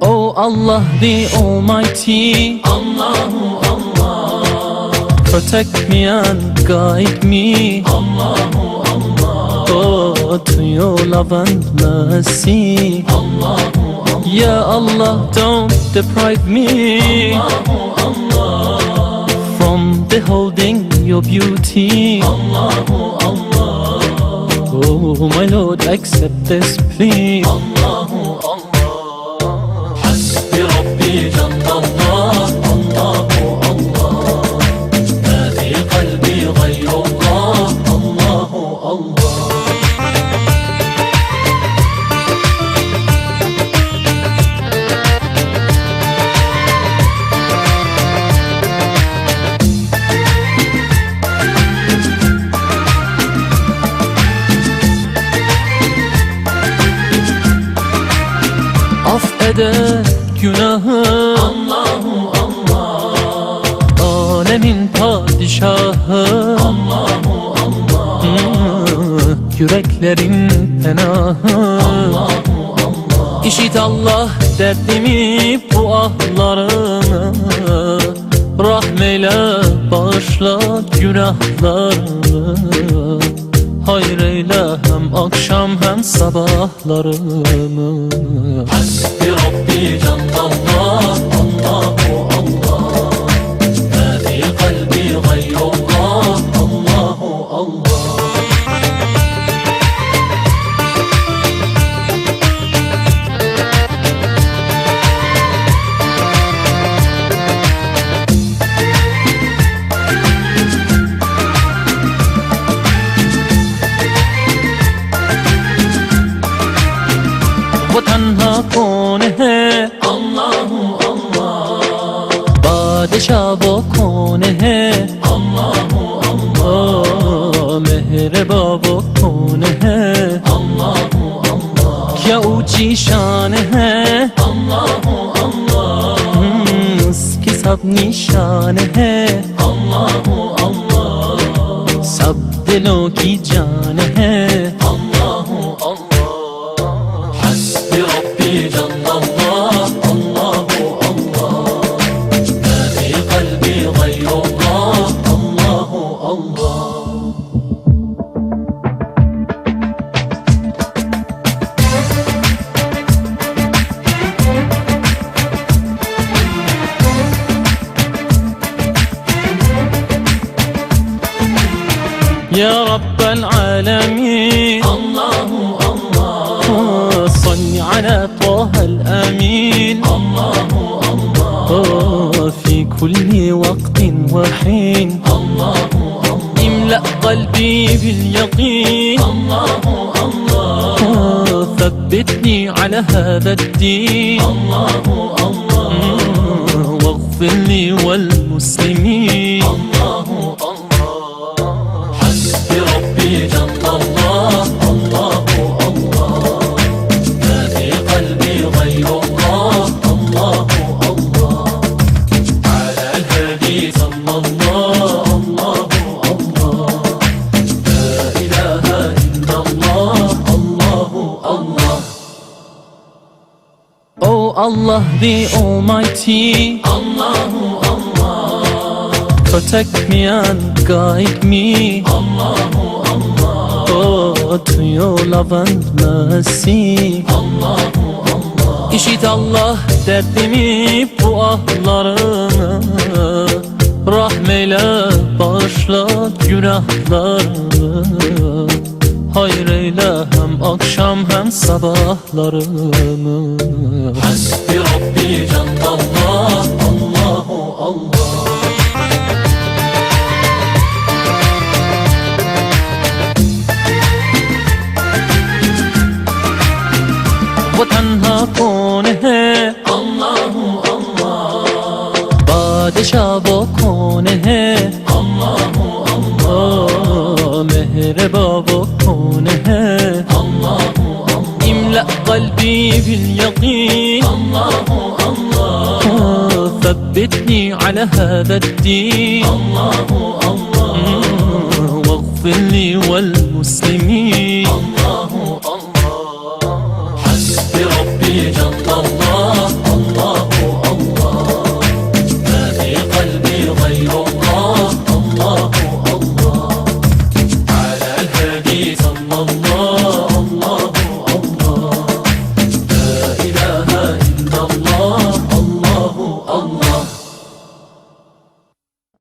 Oh Allah the Almighty, Allahu Allah, protect me and guide me, Allahu Allah, oh, to your love and mercy. Allahu Allah, Ya Allah, don't deprive me Allahu Allah, from beholding your beauty. Allahu Allah, Oh my Lord, accept this plea. Allahu Allah. Hasbi Rabbi Jallallah, Allahu Allah, ma fi qalbi ghayrullah, Allahu Allah. Affeder günahı Allahu Allah, alemin padişahı, Allahu Allah, yüreklerin penahı. Allahu Allah, İşit Allah derdimi, bu ahlarımı, rahmeyle bağışla günahlarımı. Hayır eyle hem akşam hem sabahlarımı. Hasbi Rabbi Jallallah, Allahu Allah, ma fi qalbi ghayrullah, Allahu Allah. वो तन्हा कौन है, Allahu Allah, बादशाह वो कौन है, Allahu Allah, ओ मेहरबा वो कौन है, Allahu Allah, क्या ऊंची शान है, Allahu Allah, उसकी सब निशान है, Allahu Allah, सब दिलों की जान है। Allahu Allah. Hasbi Rabbi Jallallah, Allahu Allah, ma fi qalbi ghayrullah, Allahu Allah. يا رب العالمين Allahu Allah, صل على طه الأمين Allahu Allah, في كل وقت وحين Allahu Allah, املأ قلبي باليقين Allahu Allah, ثبتني على هذا الدين Allahu Allah, واغفر لي والمسلمين. Allahu Allah. Hasbi Rabbi Jallallah, Allahu Allah, ma fi qalbi ghayrullah, Allahu Allah. Ala al-hadi sallallahu, Allahu Allah, la ilaha illallah, Allahu Allah. Oh Allah the Almighty, Allahu Allah, protect me and guide me, Allahu Allah, oh, to your love and mercy. Allahu Allah, İşit Allah derdimi, bu ahlarımı, rahmeyle bağışla günahlarımı. Hayır eyle hem akşam hem sabahlarımı. Hasbi Rabbi Jallallah, Allahu Allah. वो तन्हा कौन है, Allahu Allah, बादशाह वो कौन है, Allahu Allah, ओ मेहरबा वो कौन है, Allahu Allah, املأ قلبي باليقين. Allahu Allah, ثبت ثبتني على هذا الدين. الله الله واغفر لي والمسلمين.